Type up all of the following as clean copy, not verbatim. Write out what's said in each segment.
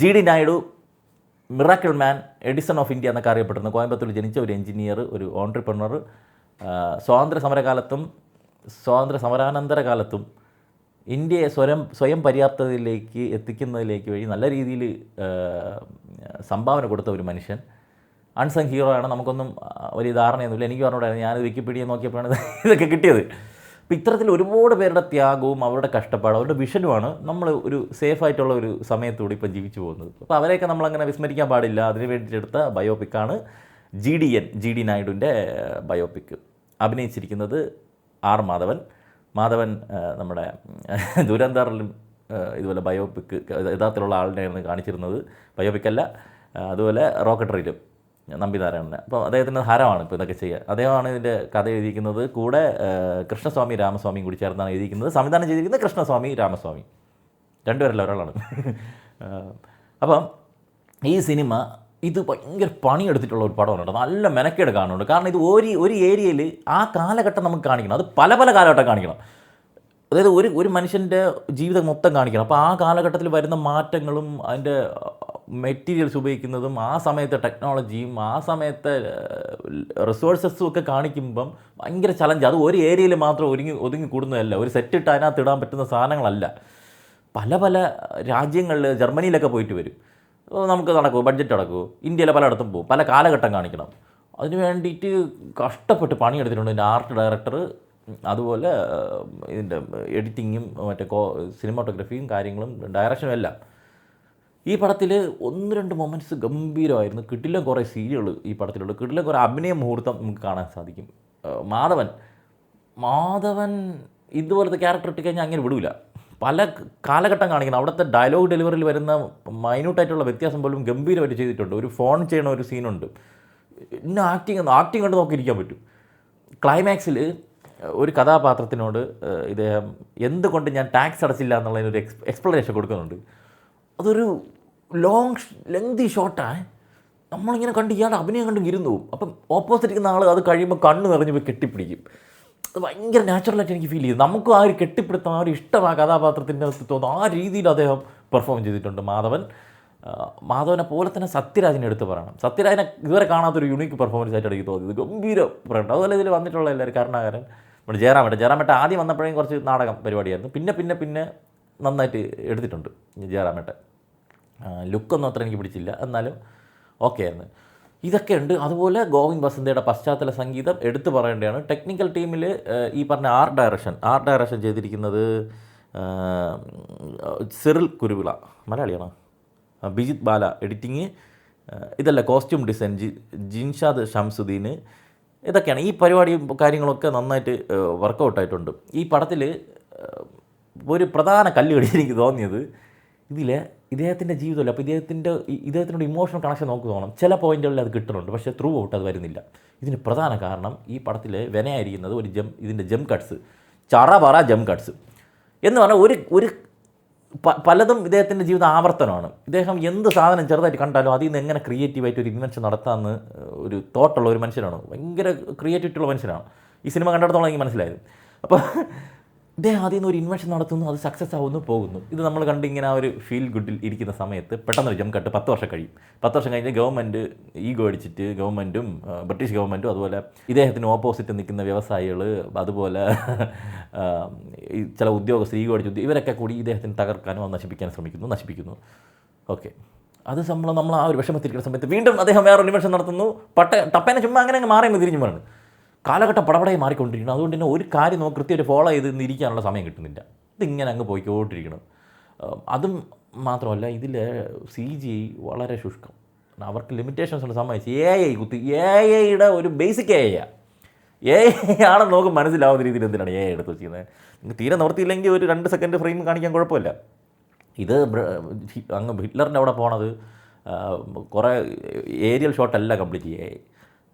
ജി.ഡി. Naidu miracle man, Edison of India എന്നൊക്കെ അറിയപ്പെടുന്ന കോയമ്പത്തൂരിൽ ജനിച്ച ഒരു എഞ്ചിനീയർ, ഒരു ഓൺട്രപ്രണർ, സ്വാതന്ത്ര്യ സമരാനന്തര കാലത്തും ഇന്ത്യയെ സ്വയം പര്യാപ്തതയിലേക്ക് എത്തിക്കുന്നതിലേക്ക് വഴി നല്ല രീതിയിൽ സംഭാവന കൊടുത്ത ഒരു മനുഷ്യൻ. അൺസങ് ഹീറോ ആണ്. നമുക്കൊന്നും വലിയ ധാരണയൊന്നുമില്ല. എനിക്ക് പറഞ്ഞുകൂടായിരുന്നു, ഞാൻ വിക്കിപീഡിയ നോക്കിയപ്പോഴാണ് ഇതൊക്കെ കിട്ടിയത്. അപ്പോൾ ഇത്തരത്തിൽ ഒരുപാട് പേരുടെ ത്യാഗവും അവരുടെ കഷ്ടപ്പാടും അവരുടെ വിഷനുമാണ് നമ്മൾ ഒരു സേഫായിട്ടുള്ള ഒരു സമയത്തൂടെ ഇപ്പം ജീവിച്ചു പോകുന്നത്. അപ്പോൾ അവരെയൊക്കെ നമ്മളങ്ങനെ വിസ്മരിക്കാൻ പാടില്ല. അതിന് വേണ്ടിയിട്ടെടുത്ത ബയോപിക്കാണ് ജി.ഡി. നായിഡുവിൻ്റെ ബയോപിക്ക്. അഭിനയിച്ചിരിക്കുന്നത് ആർ. മാധവൻ നമ്മുടെ ദുരന്തറിലും ഇതുപോലെ ബയോപിക്ക് യഥാർത്ഥത്തിലുള്ള ആളിനെയാണ് കാണിച്ചിരുന്നത്. ബയോപിക്കല്ല, അതുപോലെ റോക്കറ്ററിയിലും നമ്പിനാരായണനെ. അപ്പോൾ അദ്ദേഹത്തിൻ്റെ ഹരമാണ് ഇപ്പോൾ ഇതൊക്കെ ചെയ്യുക. അദ്ദേഹമാണ് ഇതിൻ്റെ കഥ എഴുതിയിരിക്കുന്നത്. കൂടെ കൃഷ്ണസ്വാമി രാമസ്വാമിയും കൂടി ചേർന്നാണ് എഴുതിയിരിക്കുന്നത്. സംവിധാനം ചെയ്തിരിക്കുന്നത് കൃഷ്ണസ്വാമി രാമസ്വാമി, രണ്ടുപേരല്ല ഒരാളാണ്. അപ്പം ഈ സിനിമ ഇത് ഭയങ്കര പണിയെടുത്തിട്ടുള്ള ഒരു പടമാണ് കേട്ടോ. നല്ല മെനക്കേട് കാണുന്നുണ്ട്. കാരണം ഇത് ഒരു ഏരിയയിൽ ആ കാലഘട്ടം നമുക്ക് കാണിക്കണം. അത് പല കാലഘട്ടം കാണിക്കണം. അതായത് ഒരു മനുഷ്യൻ്റെ ജീവിതം മൊത്തം കാണിക്കണം. അപ്പോൾ ആ കാലഘട്ടത്തിൽ വരുന്ന മാറ്റങ്ങളും അതിൻ്റെ മെറ്റീരിയൽസ് ഉപയോഗിക്കുന്നതും ആ സമയത്തെ ടെക്നോളജിയും ആ സമയത്തെ റിസോഴ്സസും ഒക്കെ കാണിക്കുമ്പം ഭയങ്കര ചലഞ്ച്. അത് ഒരു ഏരിയയിൽ മാത്രം ഒതുങ്ങി കൂടുന്നതല്ല. ഒരു സെറ്റ് ഇട്ട് അതിനകത്ത് ഇടാൻ പറ്റുന്ന സാധനങ്ങളല്ല. പല രാജ്യങ്ങളിൽ, ജർമ്മനിയിലൊക്കെ പോയിട്ട് വരും. നമുക്ക് നടക്കുമോ? ബഡ്ജറ്റ് നടക്കുമോ? ഇന്ത്യയിലെ പലയിടത്തും പോകും. പല കാലഘട്ടം കാണിക്കണം. അതിന് വേണ്ടിയിട്ട് കഷ്ടപ്പെട്ട് പണിയെടുത്തിട്ടുണ്ട് ഇതിൻ്റെ ആർട്ട് ഡയറക്ടർ. അതുപോലെ ഇതിൻ്റെ എഡിറ്റിങ്ങും മറ്റേ സിനിമാറ്റോഗ്രഫിയും കാര്യങ്ങളും ഡയറക്ഷനും എല്ലാം. ഈ പടത്തിൽ 1-2 മൊമെൻറ്റ്സ് ഗംഭീരമായിരുന്നു. കിടിലൻ കുറേ സീനുകൾ ഈ പടത്തിലുണ്ട്. കിടിലൻ കുറേ അഭിനയ മുഹൂർത്തം നമുക്ക് കാണാൻ സാധിക്കും. മാധവൻ ഇതുപോലത്തെ ക്യാരക്ടർ ഇട്ട് കഴിഞ്ഞാൽ അങ്ങനെ വിടില്ല. പല കാലഘട്ടം കാണിക്കണം. അവിടുത്തെ ഡയലോഗ് ഡെലിവറിയിൽ വരുന്ന മൈന്യൂട്ടായിട്ടുള്ള വ്യത്യാസം പോലും ഗംഭീരമായിട്ട് ചെയ്തിട്ടുണ്ട്. ഒരു ഫോൺ ചെയ്യണ ഒരു സീനുണ്ട്. ഇന്ന ആക്ടിങ് കണ്ട് നോക്കിയിരിക്കാൻ പറ്റും. ക്ലൈമാക്സിൽ ഒരു കഥാപാത്രത്തിനോട് ഇദ്ദേഹം എന്തുകൊണ്ട് ഞാൻ ടാക്സ് അടച്ചില്ല എന്നുള്ളതിനൊരു എക്സ്പ്ലനേഷൻ കൊടുക്കുന്നുണ്ട്. അതൊരു ലെങ്തി ഷോട്ടാണ്. നമ്മളിങ്ങനെ കണ്ട് ഇയാളുടെ അഭിനയം കണ്ട് ഇരുന്നു പോകും. അപ്പം ഓപ്പോസിറ്റ് ഇരിക്കുന്ന ആൾ അത് കഴിയുമ്പോൾ കണ്ണ് നിറഞ്ഞ് പോയി കെട്ടിപ്പിടിക്കും. അത് ഭയങ്കര നാച്ചുറലായിട്ട് എനിക്ക് ഫീൽ ചെയ്തു. നമുക്കും ആ ഒരു കെട്ടിപ്പിടുത്തം, ആ ഒരു ഇഷ്ടം ആ കഥാപാത്രത്തിൻ്റെ അകത്ത് തോന്നുന്നു. ആ രീതിയിൽ അദ്ദേഹം പെർഫോം ചെയ്തിട്ടുണ്ട് മാധവനെ പോലെ തന്നെ സത്യരാജിനെ എടുത്ത് പറയണം. സത്യരാജിനെ ഇതുവരെ കാണാത്തൊരു യുണീക്ക് പെർഫോമൻസ് ആയിട്ട് എനിക്ക് തോന്നിയത്. ഗംഭീരം പറയണം. അതുപോലെ ഇതിൽ വന്നിട്ടുള്ള എല്ലാവരും കാരണക്കാരൻ നമ്മുടെ ജയറാമേട്ട ആദ്യം വന്നപ്പോഴേക്കും കുറച്ച് നാടകം പരിപാടിയായിരുന്നു. പിന്നെ നന്നായിട്ട് എടുത്തിട്ടുണ്ട് ജയറാമേട്ടൻ. ലുക്കൊന്നും അത്ര എനിക്ക് പിടിച്ചില്ല, എന്നാലും ഓക്കെ ആയിരുന്നു. ഇതൊക്കെ ഉണ്ട്. അതുപോലെ ഗോവിന്ദ് വസന്തയുടെ പശ്ചാത്തല സംഗീതം എടുത്തു പറയേണ്ടതാണ്. ടെക്നിക്കൽ ടീമിൽ ഈ പറഞ്ഞ ആർട്ട് ഡയറക്ഷൻ ചെയ്തിരിക്കുന്നത് സിറിൽ കുരുവിള, മലയാളിയാണ്. ബിജിത് ബാല എഡിറ്റിങ്, ഇതല്ല കോസ്റ്റ്യൂം ഡിസൈൻ ജിൻഷാദ് ഷംസുദ്ദീൻ. ഇതൊക്കെയാണ്. ഈ പരിപാടിയും കാര്യങ്ങളൊക്കെ നന്നായിട്ട് വർക്കൗട്ടായിട്ടുണ്ട്. ഈ പടത്തിൽ ഒരു പ്രധാന കല്ലുകടി എനിക്ക് തോന്നിയത് ഇദ്ദേഹത്തിൻ്റെ ജീവിതമല്ല. അപ്പോൾ ഇദ്ദേഹത്തിനോട് ഇമോഷണൽ കണക്ഷൻ നമുക്ക് തോന്നണം. ചില പോയിന്റുകളിൽ അത് കിട്ടുന്നുണ്ട്, പക്ഷേ ത്രൂ ഔട്ട് അത് വരുന്നില്ല. ഇതിന് പ്രധാന കാരണം ഈ പടത്തിൽ വിനയായിരിക്കുന്നത് ഇതിൻ്റെ ജം കട്ട്സ്, ചറപറ ജം കട്ട്സ് എന്ന് പറഞ്ഞാൽ ഒരു പലതും ഇദ്ദേഹത്തിൻ്റെ ജീവിത ആവർത്തനമാണ്. ഇദ്ദേഹം എന്ത് സാധനം ചെറുതായിട്ട് കണ്ടാലും അതിൽ നിന്ന് എങ്ങനെ ക്രിയേറ്റീവായിട്ട് ഒരു ഇൻവെൻഷൻ നടത്താമെന്ന് ഒരു തോട്ടുള്ള ഒരു മനുഷ്യനാണ്. ഭയങ്കര ക്രിയേറ്റിവിറ്റിയുള്ള മനുഷ്യനാണ്. ഈ സിനിമ കണ്ടിടത്തോളം എനിക്ക് മനസ്സിലായത്. അപ്പോൾ ഇദ്ദേഹം അതിൽ നിന്ന് ഒരു ഇൻവെൻഷൻ നടത്തുന്നു, അത് സക്സസ് ആവുന്നു, പോകുന്നു. ഇത് നമ്മൾ കണ്ട് ഇങ്ങനെ ആ ഒരു ഫീൽ ഗുഡിൽ ഇരിക്കുന്ന സമയത്ത് പെട്ടെന്നൊരു ജം കട്ട് 10 വർഷം കഴിയും. 10 വർഷം കഴിഞ്ഞ് ഗവൺമെൻറ് ഈഗോ അടിച്ചിട്ട് ഗവൺമെൻറ്റും ബ്രിട്ടീഷ് ഗവൺമെൻറ്റും അതുപോലെ ഇദ്ദേഹത്തിന് ഓപ്പോസിറ്റ് നിൽക്കുന്ന വ്യവസായികൾ, അതുപോലെ ഈ ചില ഉദ്യോഗസ്ഥർ ഈഗോ അടിച്ച് ഇവരൊക്കെ കൂടി ഇദ്ദേഹത്തിന് തകർക്കാനും അത് നശിപ്പിക്കുന്നു. ഓക്കെ, അത് നമ്മൾ ആ ഒരു വിഷമത്തിരിക്കുന്ന സമയത്ത് വീണ്ടും അദ്ദേഹം വേറൊരു ഇൻവെൻഷൻ നടത്തുന്നു. ടപ്പേനെ ചുമ്മാ അങ്ങനെ മാറി തിരിഞ്ഞു പറഞ്ഞു. കാലഘട്ടം പടപടയായി മാറിക്കൊണ്ടിരിക്കണം. അതുകൊണ്ട് തന്നെ ഒരു കാര്യം നമുക്ക് കൃത്യമായിട്ട് ഫോളോ ചെയ്ത് ഇരിക്കാനുള്ള സമയം കിട്ടുന്നില്ല. ഇതിങ്ങനെ അങ്ങ് പോയിക്കൊണ്ടിരിക്കണം. അതും മാത്രമല്ല, ഇതിൽ CG വളരെ ശുഷ്കം. അവർക്ക് ലിമിറ്റേഷൻസ് ഉണ്ട്. സമ്മതിച്ച് AI ഒരു ബേസിക് AI ആണെന്ന് നമുക്ക് മനസ്സിലാവുന്ന രീതിയിൽ എന്തിനാണ് AI എടുത്ത് വെച്ചിരിക്കുന്നത്. നിങ്ങൾക്ക് തീരെ നിവർത്തിയില്ലെങ്കിൽ ഒരു 2 സെക്കൻഡ് ഫ്രെയിം കാണിക്കാൻ കുഴപ്പമില്ല. ഇത് അങ്ങ് ഹിറ്റ്ലറിൻ്റെ അവിടെ പോണത് കുറേ ഏരിയൽ ഷോട്ടല്ല കംപ്ലീറ്റ് AI.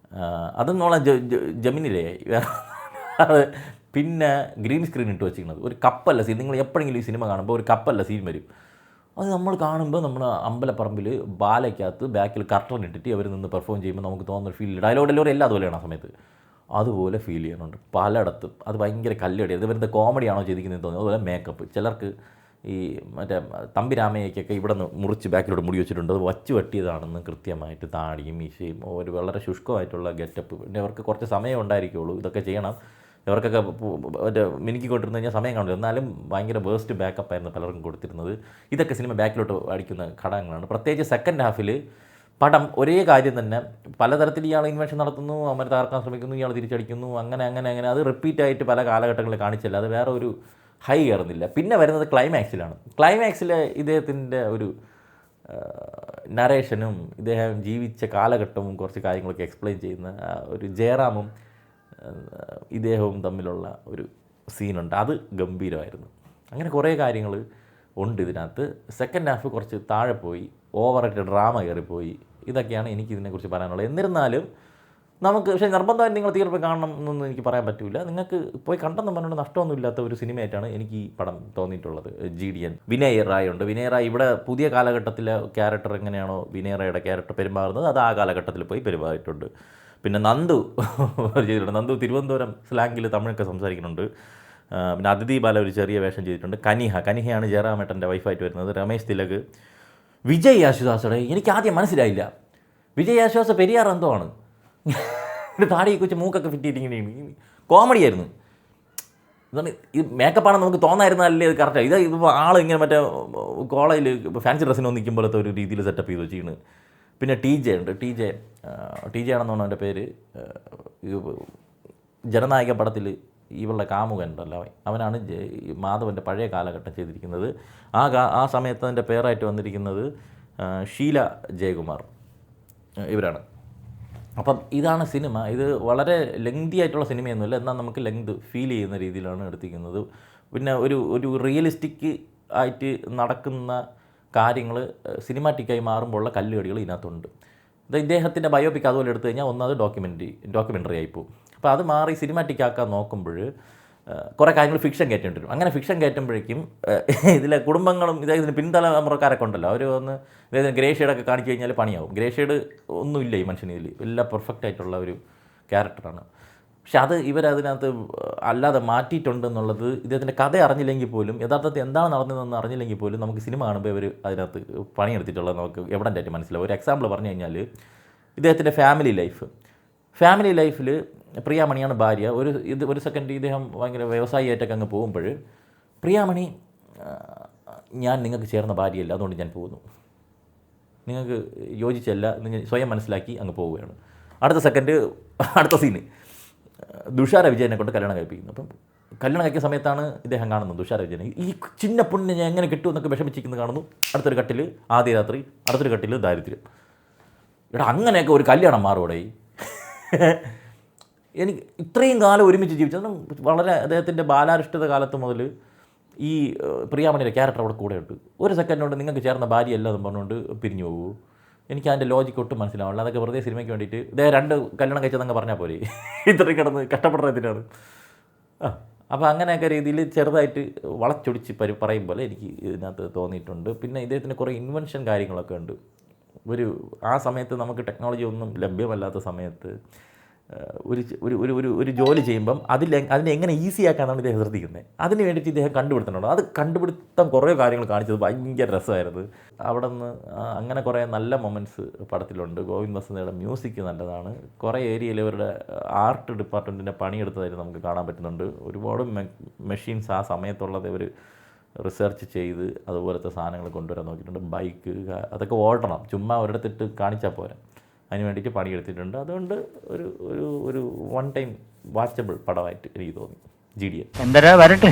അതെന്നുള്ള ജമിനിലേ അത്. പിന്നെ ഗ്രീൻ സ്ക്രീൻ ഇട്ട് വെച്ചിരിക്കുന്നത് ഒരു കപ്പല്ല സീൻ. നിങ്ങൾ എപ്പോഴെങ്കിലും ഈ സിനിമ കാണുമ്പോൾ ഒരു കപ്പല്ല സീൻ വരും. അത് നമ്മൾ കാണുമ്പോൾ നമ്മൾ അമ്പലപ്പറമ്പിൽ ബാലയ്ക്കകത്ത് ബാക്കിൽ കർട്ടൻ ഇട്ടിട്ട് അവർ നിന്ന് പെർഫോം ചെയ്യുമ്പോൾ നമുക്ക് തോന്നുന്ന ഫീൽ, ഡയലോഗ് ഡെലിവറി എല്ലാം അതുപോലെയാണ് ആ സമയത്ത്. അതുപോലെ ഫീൽ ചെയ്യുന്നുണ്ട് പലയിടത്തും. അത് ഭയങ്കര കല്ലടി. ഇത് വരുന്ന കോമഡിയാണോ ചെയ്തിരിക്കുന്നത് തോന്നുന്നത്. അതുപോലെ മേക്കപ്പ് ചിലർക്ക് ഈ മറ്റേ തമ്പിരാമയ്ക്കൊക്കെ ഇവിടെ നിന്ന് മുറിച്ച് ബാക്കിലോട്ട് മുടി വെച്ചിട്ടുണ്ട്, അത് വച്ച് വെട്ടിയതാണെന്ന് കൃത്യമായിട്ട് താടിയും മീശയും ഒരു വളരെ ശുഷ്കമായിട്ടുള്ള ഗെറ്റപ്പ്. പിന്നെ അവർക്ക് കുറച്ച് സമയം ഉണ്ടായിരിക്കുള്ളൂ ഇതൊക്കെ ചെയ്യണം. ഇവർക്കൊക്കെ മറ്റേ മിനുക്കിക്കൊണ്ടിരുന്ന് കഴിഞ്ഞാൽ സമയം കാണില്ല, എന്നാലും ഭയങ്കര വേസ്റ്റ് ബാക്കപ്പായിരുന്നു പലർക്കും കൊടുത്തിരുന്നത്. ഇതൊക്കെ സിനിമ ബാക്കിലോട്ട് അടിക്കുന്ന ഘടകങ്ങളാണ്. പ്രത്യേകിച്ച് സെക്കൻഡ് ഹാഫിൽ പടം ഒരേ കാര്യം തന്നെ പലതരത്തിൽ ഇയാൾ ഇൻവെൻഷൻ നടത്തുന്നു, അവരെ തകർക്കാൻ ശ്രമിക്കുന്നു, ഇയാൾ തിരിച്ചടിക്കുന്നു, അങ്ങനെ അത് റിപ്പീറ്റായിട്ട് പല കാലഘട്ടങ്ങളിൽ കാണിച്ചില്ല. അത് വേറെ ഒരു ഹൈ കയറുന്നില്ല. പിന്നെ വരുന്നത് ക്ലൈമാക്സിലാണ്. ക്ലൈമാക്സിൽ ഇദ്ദേഹത്തിൻ്റെ ഒരു നരേഷനും ഇദ്ദേഹം ജീവിച്ച കാലഘട്ടവും കുറച്ച് കാര്യങ്ങളൊക്കെ എക്സ്പ്ലെയിൻ ചെയ്യുന്ന ഒരു ജയറാമും ഇദ്ദേഹവും തമ്മിലുള്ള ഒരു സീനുണ്ട്. അത് ഗംഭീരമായിരുന്നു. അങ്ങനെ കുറേ കാര്യങ്ങൾ ഉണ്ട് ഇതിനകത്ത്. സെക്കൻഡ് ഹാഫ് കുറച്ച് താഴെ പോയി, ഓവറായിട്ട് ഡ്രാമ കയറിപ്പോയി. ഇതൊക്കെയാണ് എനിക്ക് ഇതിനെക്കുറിച്ച് പറയാനുള്ളത്. എന്നിരുന്നാലും നമുക്ക് പക്ഷേ നിർബന്ധമായിട്ട് നിങ്ങൾ തിയേറ്ററിൽ കാണണം എന്നൊന്നും എനിക്ക് പറയാൻ പറ്റില്ല. നിങ്ങൾക്ക് പോയി കണ്ടെന്ന് പറഞ്ഞുകൊണ്ട് നഷ്ടമൊന്നും ഇല്ലാത്ത ഒരു സിനിമയായിട്ടാണ് എനിക്ക് ഈ പടം തോന്നിയിട്ടുള്ളത്. GDN. വിനയ് റായ് ഉണ്ട്. വിനയ് റായ് ഇവിടെ പുതിയ കാലഘട്ടത്തിലെ ക്യാരക്ടർ എങ്ങനെയാണോ വിനയ് റായുടെ ക്യാരക്ടർ പെരുമാറുന്നത്, അത് ആ കാലഘട്ടത്തിൽ പോയി പെരുമാറിയിട്ടുണ്ട്. പിന്നെ നന്ദു ചെയ്തിട്ടുണ്ട്. നന്ദു തിരുവനന്തപുരം സ്ലാങ്ങിൽ തമിഴൊക്കെ സംസാരിക്കുന്നുണ്ട്. പിന്നെ അതിഥി ബാല ഒരു ചെറിയ വേഷം ചെയ്തിട്ടുണ്ട്. കനിഹയാണ് ജയറാമേട്ടൻ്റെ വൈഫായിട്ട് വരുന്നത്. രമേശ് തിലക്. വിജയ് യേശുദാസോടെ എനിക്ക് ആദ്യം മനസ്സിലായില്ല. വിജയ് യേശുദാസ് പെരിയാർ എന്തോ ആണ്. താടിയെ കുറിച്ച് മൂക്കൊക്കെ ഫിറ്റിയിട്ടിങ്ങനെ കോമഡി ആയിരുന്നു. ഇതാണ് ഈ മേക്കപ്പാണെന്ന് നമുക്ക് തോന്നായിരുന്നല്ലേ ഇത് കറക്റ്റാണ്. ഇതിപ്പോൾ ആൾ ഇങ്ങനെ മറ്റേ കോളേജിൽ ഫാൻസി ഡ്രസ്സിന് നിൽക്കുമ്പോഴത്തെ ഒരു രീതിയിൽ സെറ്റപ്പ് ചെയ്ത് വെച്ചിരിക്കുന്നു. പിന്നെ TJ ഉണ്ട്. TJ ആണെന്നാണ് അവൻ്റെ പേര്. ജനനായക പടത്തിൽ ഇവളുടെ കാമുകൻ ഉണ്ടല്ലോ, അവനാണ് മാധവൻ്റെ പഴയ കാലഘട്ടം ചെയ്തിരിക്കുന്നത്. ആ സമയത്ത് അതിൻ്റെ പേരായിട്ട് വന്നിരിക്കുന്നത് ഷീല ജയകുമാർ, ഇവരാണ്. അപ്പം ഇതാണ് സിനിമ. ഇത് വളരെ ലെങ്തി ആയിട്ടുള്ള സിനിമയൊന്നുമില്ല, എന്നാൽ നമുക്ക് ലെങ്ത് ഫീൽ ചെയ്യുന്ന രീതിയിലാണ് എടുത്തിരിക്കുന്നത്. പിന്നെ ഒരു റിയലിസ്റ്റിക് ആയിട്ട് നടക്കുന്ന കാര്യങ്ങൾ സിനിമാറ്റിക്കായി മാറുമ്പോഴുള്ള കല്ലുകടികൾ ഇതിനകത്തുണ്ട്. ഇത് ഇദ്ദേഹത്തിൻ്റെ ബയോപിക് അതുപോലെ എടുത്തു കഴിഞ്ഞാൽ ഒന്നത് ഡോക്യുമെൻ്ററി ആയിപ്പോവും. അപ്പോൾ അത് മാറി സിനിമാറ്റിക് ആക്കാൻ നോക്കുമ്പോൾ കുറേ കാര്യങ്ങൾ ഫിക്ഷൻ കയറ്റേണ്ടി വരും. അങ്ങനെ ഫിക്ഷൻ കയറ്റുമ്പോഴേക്കും ഇതിലെ കുടുംബങ്ങളും ഇദ്ദേഹത്തിന് പിൻതലമുറക്കാരൊക്കെ ഉണ്ടല്ലോ, അവർ വന്ന് ഇദ്ദേഹത്തിന് ഗ്രേ ഷെയ്ഡൊക്കെ കാണിച്ചു കഴിഞ്ഞാൽ പണിയാവും. ഗ്രേ ഷെയ്ഡ് ഒന്നുമില്ല ഈ മനുഷ്യന് ഇതിൽ, എല്ലാം പെർഫെക്റ്റ് ആയിട്ടുള്ള ഒരു ക്യാരക്ടറാണ്. പക്ഷെ അത് ഇവരതിനകത്ത് അല്ലാതെ മാറ്റിയിട്ടുണ്ടെന്നുള്ളത് ഇദ്ദേഹത്തിൻ്റെ കഥ അറിഞ്ഞില്ലെങ്കിൽ പോലും, യഥാർത്ഥത്തിൽ എന്താണ് നടന്നതെന്ന് അറിഞ്ഞില്ലെങ്കിൽ പോലും നമുക്ക് സിനിമ കാണുമ്പോൾ ഇവർ അതിനകത്ത് പണിയെടുത്തിട്ടുള്ളത് നമുക്ക് എവിഡൻ്റായിട്ട് മനസ്സിലാവും. ഒരു എക്സാമ്പിൾ പറഞ്ഞു കഴിഞ്ഞാൽ ഇദ്ദേഹത്തിൻ്റെ ഫാമിലി ലൈഫിൽ പ്രിയാമണിയാണ് ഭാര്യ. ഒരു സെക്കൻഡ് ഇദ്ദേഹം ഭയങ്കര വ്യവസായിയായിട്ടൊക്കെ അങ്ങ് പോകുമ്പോൾ പ്രിയാമണി, ഞാൻ നിങ്ങൾക്ക് ചേർന്ന ഭാര്യയല്ല, അതുകൊണ്ട് ഞാൻ പോകുന്നു, നിങ്ങൾക്ക് യോജിച്ചല്ല, നിങ്ങൾ സ്വയം മനസ്സിലാക്കി അങ്ങ് പോവുകയാണ്. അടുത്ത സീന് തുഷാര വിജയനെ കൊണ്ട് കല്യാണം കഴിപ്പിക്കുന്നു. അപ്പം കല്യാണം കഴിക്കുന്ന സമയത്താണ് ഇദ്ദേഹം കാണുന്നത് തുഷാര വിജയനെ. ഈ ചിന്ന പൊണ്ണിനെ ഞാൻ എങ്ങനെ കിട്ടുമെന്നൊക്കെ വിഷമിച്ചിരിക്കുന്നത് കാണുന്നു. അടുത്തൊരു കട്ടിൽ ആദ്യ രാത്രി, അടുത്തൊരു കട്ടിൽ ദാരിദ്ര്യം. അങ്ങനെയൊക്കെ ഒരു കല്യാണം മാറുകൂടെ? എനിക്ക് ഇത്രയും കാലം ഒരുമിച്ച് ജീവിച്ചത് വളരെ അദ്ദേഹത്തിൻ്റെ ബാലാരിഷ്ടത കാലത്ത് മുതൽ ഈ പ്രിയാമണിയുടെ ക്യാരക്ടർ അവിടെ കൂടെ ഉണ്ട്. ഒരു സെക്കൻഡ് കൊണ്ട് നിങ്ങൾക്ക് ചേർന്ന ഭാര്യയല്ല എന്ന് പറഞ്ഞുകൊണ്ട് പിരിഞ്ഞു പോകൂ. എനിക്ക് അതിൻ്റെ ലോജിക്ക് ഒട്ടും മനസ്സിലാവില്ല. അതൊക്കെ വെറുതെ സിനിമയ്ക്ക് വേണ്ടിയിട്ട് ഇദ്ദേഹം 2 കല്യാണം കഴിച്ചതെന്നൊക്കെ പറഞ്ഞാൽ പോരെ, ഇത്രയും കിടന്ന് കഷ്ടപ്പെടുന്നതിനാണ്. അപ്പോൾ അങ്ങനെയൊക്കെ രീതിയിൽ ചെറുതായിട്ട് വളച്ചൊടിച്ച് പറയും പോലെ എനിക്ക് ഇതിനകത്ത് തോന്നിയിട്ടുണ്ട്. പിന്നെ ഇദ്ദേഹത്തിന് കുറേ ഇൻവെൻഷൻ കാര്യങ്ങളൊക്കെ ഉണ്ട്. ആ സമയത്ത് നമുക്ക് ടെക്നോളജി ഒന്നും ലഭ്യമല്ലാത്ത സമയത്ത് ഒരു ജോലി ചെയ്യുമ്പം അതിനെ എങ്ങനെ ഈസി ആക്കാനാണ് ഇദ്ദേഹം ശ്രദ്ധിക്കുന്നത്. അതിന് വേണ്ടിയിട്ട് ഇദ്ദേഹം കണ്ടുപിടുത്തമുണ്ടോ. അത് കണ്ടുപിടുത്തം കുറേ കാര്യങ്ങൾ കാണിച്ചത് ഭയങ്കര രസമായിരുന്നു. അവിടെ നിന്ന് അങ്ങനെ കുറേ നല്ല മൊമെൻറ്റ്സ് പടത്തിലുണ്ട്. ഗോവിന്ദ് വസന്തയുടെ മ്യൂസിക് നല്ലതാണ്. കുറേ ഏരിയയിൽ ഇവരുടെ ആർട്ട് ഡിപ്പാർട്ട്മെൻറ്റിൻ്റെ പണിയെടുത്തതായിട്ട് നമുക്ക് കാണാൻ പറ്റുന്നുണ്ട്. ഒരുപാട് മെഷീൻസ് ആ സമയത്തുള്ളത് ഇവർ റിസർച്ച് ചെയ്ത് അതുപോലത്തെ സാധനങ്ങൾ കൊണ്ടുവരാൻ നോക്കിയിട്ടുണ്ട്. ബൈക്ക് അതൊക്കെ ഓടണം, ചുമ്മാ ഒരിടത്തിട്ട് കാണിച്ചാൽ പോരാ, അതിന് വേണ്ടിയിട്ട് പണിയെടുത്തിട്ടുണ്ട്. അതുകൊണ്ട് ഒരു വൺ ടൈം വാച്ചബിൾ പടമായിട്ട് എനിക്ക് തോന്നി GDN. എന്തരാ വരട്ടെ.